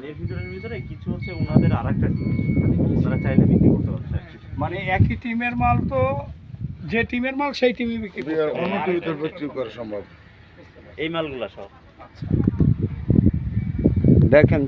এর ভিতরে কিছু হচ্ছে ওনাদের আরেকটা টিম, ওনারা চাইলে বিক্রি করতে পারছে। মানে একই টিমের মাল তো, যে টিমের মাল সেই টিমই বিক্রি করতে হবে। অন্য টিভিতে বিক্রি করা সম্ভব। এই মালগুলা সব দেখেন